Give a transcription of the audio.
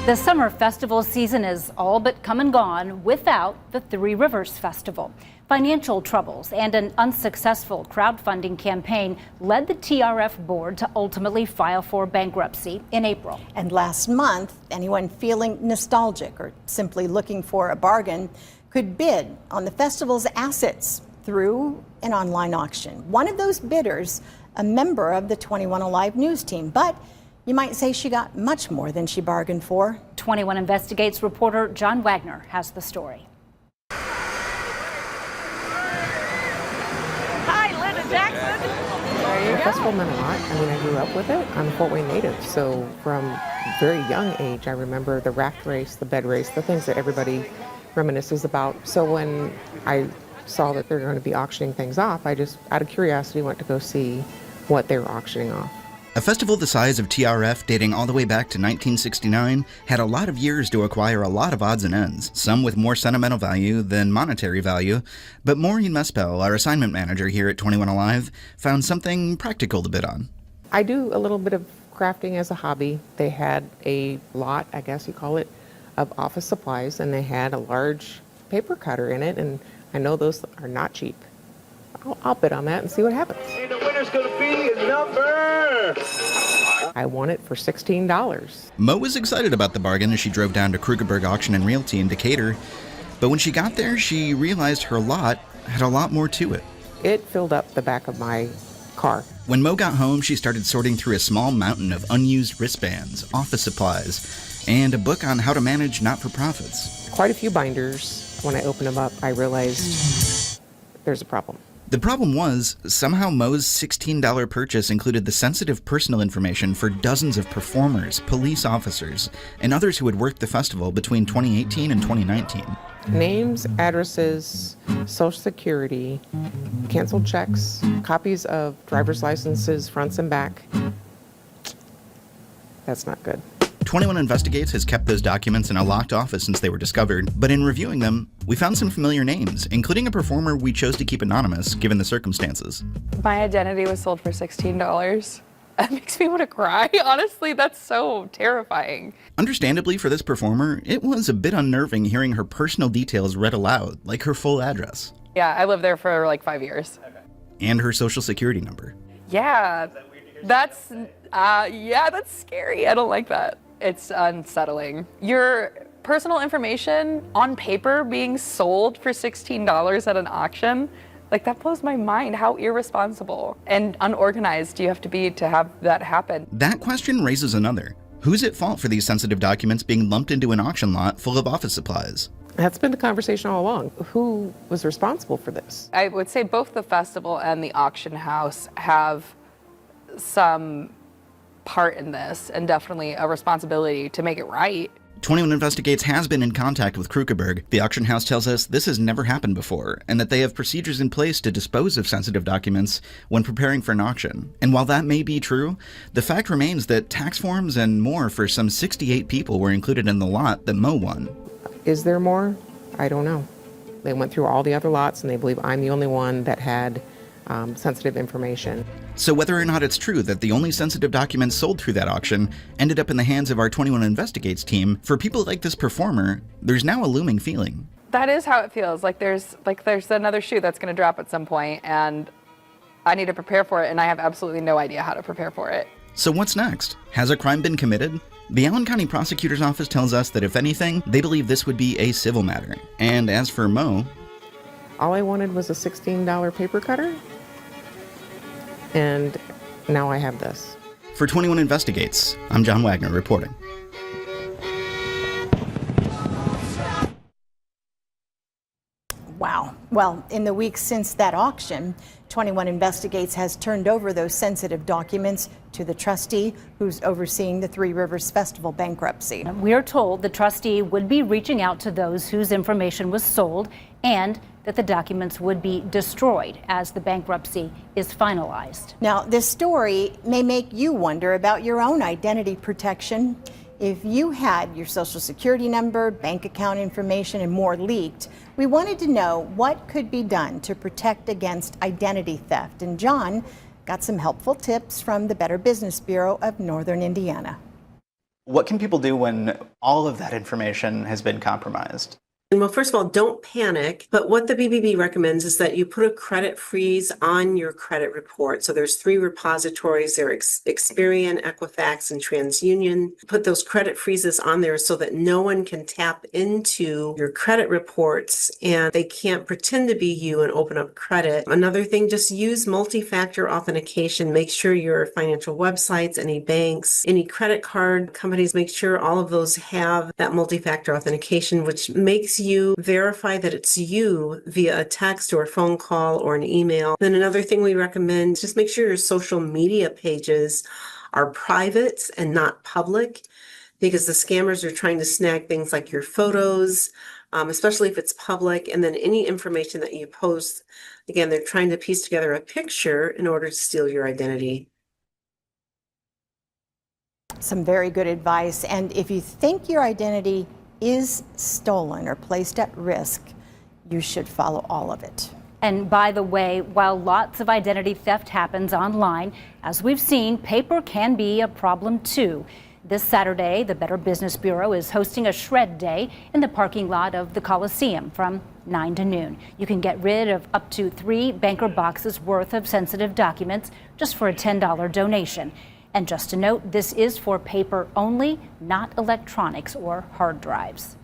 The summer festival season is all but come and gone without the Three Rivers Festival. Financial troubles and an unsuccessful crowdfunding campaign led the TRF board to ultimately file for bankruptcy in April. And last month, anyone feeling nostalgic or simply looking for a bargain could bid on the festival's assets through an online auction. One of those bidders, a member of the 21 Alive news team, but you might say she got much more than she bargained for. 21 Investigates reporter John Wagner has the story. Hi, Linda Jackson. There you go. Festival meant a lot. I mean, I grew up with it. I'm a Fort Wayne native, so from a very young age, I remember the raft race, the bed race, the things that everybody reminisces about. So when I saw that they're going to be auctioning things off, I just, out of curiosity, went to go see what they were auctioning off. A festival the size of TRF, dating all the way back to 1969, had a lot of years to acquire a lot of odds and ends, some with more sentimental value than monetary value. But Maureen Mespel, our assignment manager here at 21 Alive, found something practical to bid on. I do a little bit of crafting as a hobby. They had a lot, I guess you call it, of office supplies, and they had a large paper cutter in it, and I know those are not cheap. I'll bid on that and see what happens. And the winner's going to be number... I won it for $16. Mo was excited about the bargain as she drove down to Krugerberg Auction and Realty in Decatur. But when she got there, she realized her lot had a lot more to it. It filled up the back of my car. When Mo got home, she started sorting through a small mountain of unused wristbands, office supplies, and a book on how to manage not-for-profits. Quite a few binders. When I opened them up, I realized there's a problem. The problem was, somehow Mo's $16 purchase included the sensitive personal information for dozens of performers, police officers, and others who had worked the festival between 2018 and 2019. Names, addresses, social security, canceled checks, copies of driver's licenses, fronts and back. That's not good. 21 Investigates has kept those documents in a locked office since they were discovered, but in reviewing them, we found some familiar names, including a performer we chose to keep anonymous given the circumstances. My identity was sold for $16. That makes me want to cry. Honestly, that's so terrifying. Understandably for this performer, it was a bit unnerving hearing her personal details read aloud, like her full address. Yeah, I lived there for like 5 years. And her social security number. Yeah, that's scary. I don't like that. It's unsettling. Your personal information on paper being sold for $16 at an auction, like that blows my mind. How irresponsible and unorganized do you have to be to have that happen? That question raises another. Who's at fault for these sensitive documents being lumped into an auction lot full of office supplies? That's been the conversation all along. Who was responsible for this? I would say both the festival and the auction house have some part in this and definitely a responsibility to make it right. 21 Investigates has been in contact with Krugerberg. The auction house tells us this has never happened before and that they have procedures in place to dispose of sensitive documents when preparing for an auction. And while that may be true, the fact remains that tax forms and more for some 68 people were included in the lot that Mo won. Is there more? I don't know. They went through all the other lots and they believe I'm the only one that had sensitive information. So whether or not it's true that the only sensitive documents sold through that auction ended up in the hands of our 21 Investigates team, for people like this performer, there's now a looming feeling. That is how it feels. Like there's another shoe that's going to drop at some point, and I need to prepare for it, and I have absolutely no idea how to prepare for it. So what's next? Has a crime been committed? The Allen County Prosecutor's Office tells us that if anything, they believe this would be a civil matter. And as for Mo, all I wanted was a $16 paper cutter, and now I have this. For 21 Investigates, I'm John Wagner reporting. Wow. Well, in the weeks since that auction, 21 Investigates has turned over those sensitive documents to the trustee who's overseeing the Three Rivers Festival bankruptcy. We are told the trustee would be reaching out to those whose information was sold and that the documents would be destroyed as the bankruptcy is finalized. Now, this story may make you wonder about your own identity protection. If you had your social security number, bank account information, and more leaked, we wanted to know what could be done to protect against identity theft. And John got some helpful tips from the Better Business Bureau of Northern Indiana. What can people do when all of that information has been compromised? Well, first of all, don't panic. But what the BBB recommends is that you put a credit freeze on your credit report. So there's 3 repositories. They're Experian, Equifax, and TransUnion. Put those credit freezes on there so that no one can tap into your credit reports and they can't pretend to be you and open up credit. Another thing, just use multi-factor authentication. Make sure your financial websites, any banks, any credit card companies, make sure all of those have that multi-factor authentication, which makes you verify that it's you via a text or a phone call or an email. Then another thing we recommend, just make sure your social media pages are private and not public, because the scammers are trying to snag things like your photos, especially if it's public, and then any information that you post. Again, they're trying to piece together a picture in order to steal your identity. Some very good advice. And if you think your identity is stolen or placed at risk, you should follow all of it. And by the way, while lots of identity theft happens online, as we've seen, paper can be a problem too. This Saturday, the Better Business Bureau is hosting a shred day in the parking lot of the Coliseum from 9 to noon. You can get rid of up to 3 banker boxes worth of sensitive documents just for a $10 donation. And just a note, this is for paper only, not electronics or hard drives.